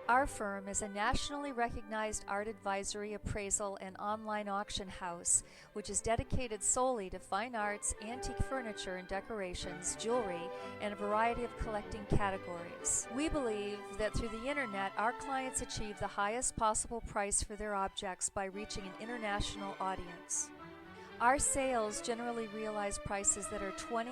Our firm is a nationally recognized art advisory, appraisal, and online auction house, which is dedicated solely to fine arts, antique furniture and decorations, jewelry, and a variety of collecting categories. We believe that through the internet, our clients achieve the highest possible price for their objects by reaching an international audience. Our sales generally realize prices that are 20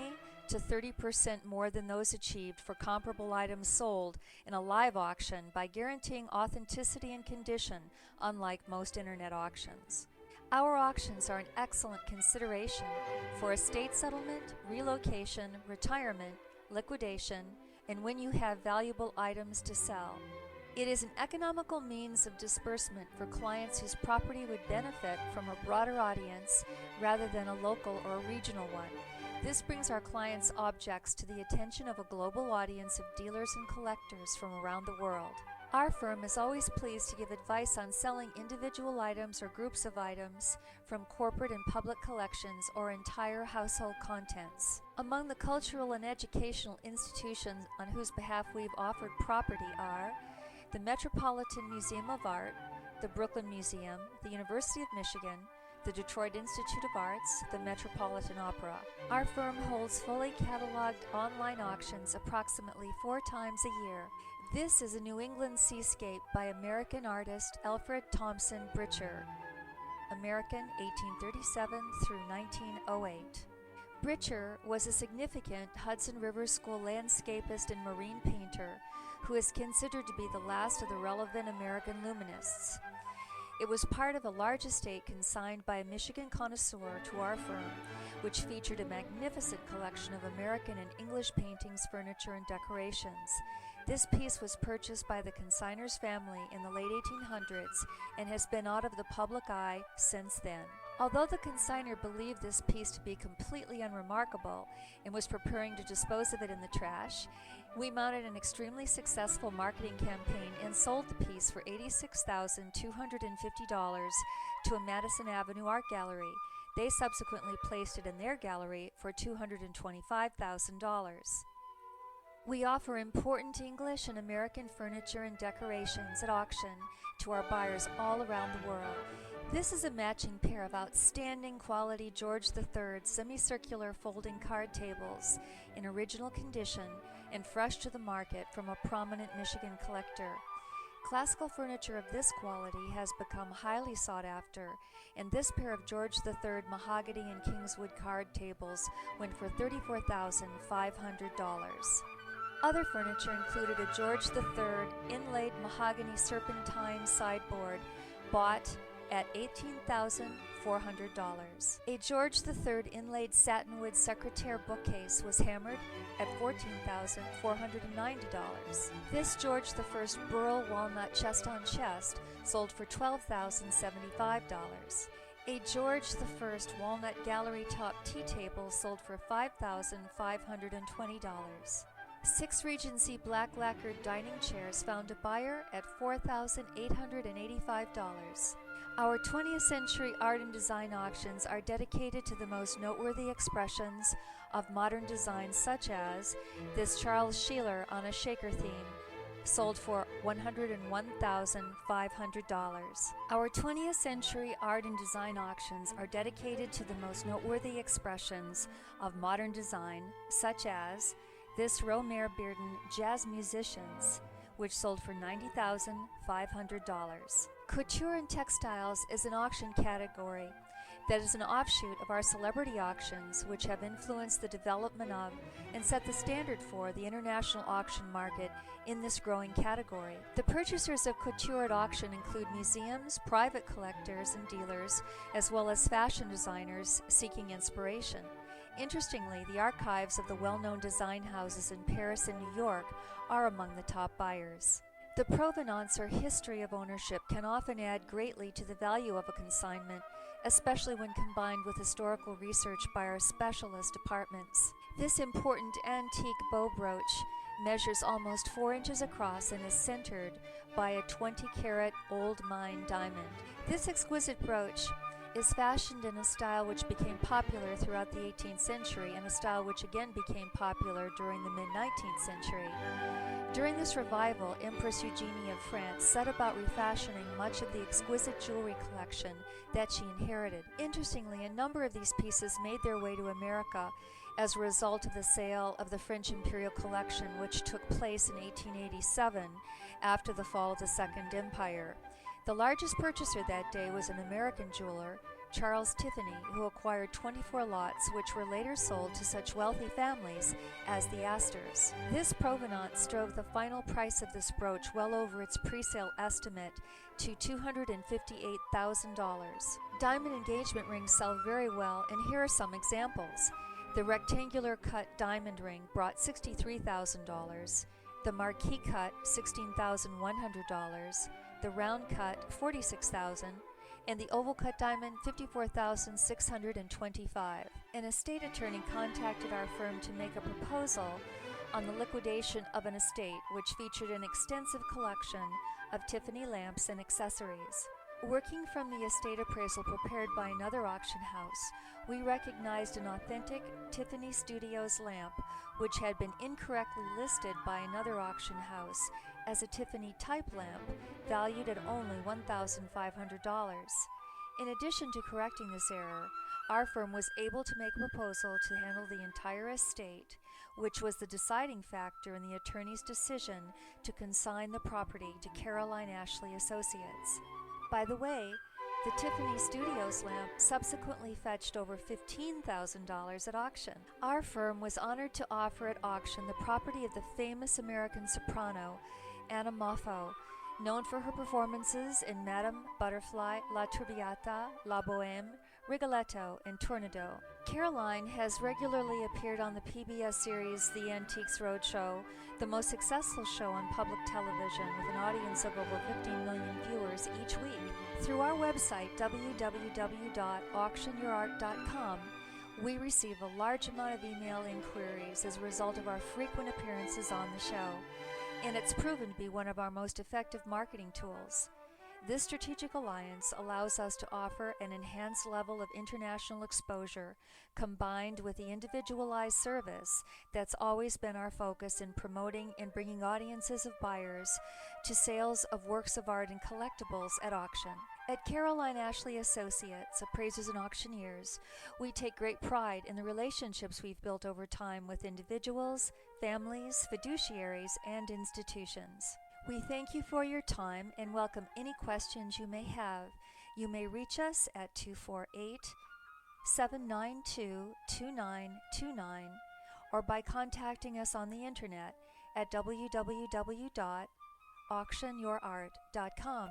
to 30% more than those achieved for comparable items sold in a live auction by guaranteeing authenticity and condition, unlike most internet auctions. Our auctions are an excellent consideration for estate settlement, relocation, retirement, liquidation, and when you have valuable items to sell. It is an economical means of disbursement for clients whose property would benefit from a broader audience rather than a local or regional one. This brings our clients' objects to the attention of a global audience of dealers and collectors from around the world. Our firm is always pleased to give advice on selling individual items or groups of items from corporate and public collections or entire household contents. Among the cultural and educational institutions on whose behalf we've offered property are the Metropolitan Museum of Art, the Brooklyn Museum, the University of Michigan, the Detroit Institute of Arts, the Metropolitan Opera. Our firm holds fully cataloged online auctions approximately 4 times a year. This is a New England seascape by American artist Alfred Thompson Britcher, American 1837 through 1908. Britcher was a significant Hudson River School landscapist and marine painter who is considered to be the last of the relevant American Luminists. It was part of a large estate consigned by a Michigan connoisseur to our firm, which featured a magnificent collection of American and English paintings, furniture, and decorations. This piece was purchased by the consignor's family in the late 1800s and has been out of the public eye since then. Although the consignor believed this piece to be completely unremarkable and was preparing to dispose of it in the trash, we mounted an extremely successful marketing campaign and sold the piece for $86,250 to a Madison Avenue art gallery. They subsequently placed it in their gallery for $225,000. We offer important English and American furniture and decorations at auction to our buyers all around the world. This is a matching pair of outstanding quality George III semicircular folding card tables in original condition and fresh to the market from a prominent Michigan collector. Classical furniture of this quality has become highly sought after, and this pair of George III mahogany and Kingswood card tables went for $34,500. Other furniture included a George III inlaid mahogany serpentine sideboard bought at $18,400. A George III inlaid satinwood secretaire bookcase was hammered at $14,490. This George I burl walnut chest-on-chest sold for $12,075. A George I walnut gallery top tea table sold for $5,520. 6 Regency black lacquered dining chairs found a buyer at $4,885. Our 20th century art and design auctions are dedicated to the most noteworthy expressions of modern design, such as this Charles Sheeler on a Shaker theme, sold for $101,500. Our 20th century art and design auctions are dedicated to the most noteworthy expressions of modern design, such as this Romare Bearden Jazz Musicians, which sold for $90,500. Couture and textiles is an auction category that is an offshoot of our celebrity auctions, which have influenced the development of and set the standard for the international auction market in this growing category. The purchasers of couture at auction include museums, private collectors and dealers, as well as fashion designers seeking inspiration. Interestingly, the archives of the well-known design houses in Paris and New York are among the top buyers. The provenance or history of ownership can often add greatly to the value of a consignment, especially when combined with historical research by our specialist departments. This important antique bow brooch measures almost 4 inches across and is centered by a 20-carat old mine diamond. This exquisite brooch is fashioned in a style which became popular throughout the 18th century and a style which again became popular during the mid-19th century. During this revival, Empress Eugenie of France set about refashioning much of the exquisite jewelry collection that she inherited. Interestingly, a number of these pieces made their way to America as a result of the sale of the French Imperial Collection, which took place in 1887 after the fall of the Second Empire. The largest purchaser that day was an American jeweler, Charles Tiffany, who acquired 24 lots which were later sold to such wealthy families as the Astors. This provenance drove the final price of this brooch well over its pre-sale estimate to $258,000. Diamond engagement rings sell very well, and here are some examples. The rectangular cut diamond ring brought $63,000, the marquise cut $16,100, the round cut $46,000, and the oval cut diamond $54,625. An estate attorney contacted our firm to make a proposal on the liquidation of an estate which featured an extensive collection of Tiffany lamps and accessories. Working from the estate appraisal prepared by another auction house, we recognized an authentic Tiffany Studios lamp which had been incorrectly listed by another auction house as a Tiffany type lamp valued at only $1,500. In addition to correcting this error, our firm was able to make a proposal to handle the entire estate, which was the deciding factor in the attorney's decision to consign the property to Caroline Ashleigh Associates. By the way, the Tiffany Studios lamp subsequently fetched over $15,000 at auction. Our firm was honored to offer at auction the property of the famous American soprano, Anna Moffo, known for her performances in Madame Butterfly, La Traviata, La Bohème, Rigoletto, and Tornado. Caroline has regularly appeared on the PBS series The Antiques Roadshow, the most successful show on public television with an audience of over 15 million viewers each week. Through our website, www.auctionyourart.com, we receive a large amount of email inquiries as a result of our frequent appearances on the show, and it's proven to be one of our most effective marketing tools. This strategic alliance allows us to offer an enhanced level of international exposure combined with the individualized service that's always been our focus in promoting and bringing audiences of buyers to sales of works of art and collectibles at auction. At Caroline Ashleigh Associates, Appraisers and Auctioneers, we take great pride in the relationships we've built over time with individuals, families, fiduciaries, and institutions. We thank you for your time and welcome any questions you may have. You may reach us at 248-792-2929 or by contacting us on the internet at www.auctionyourart.com.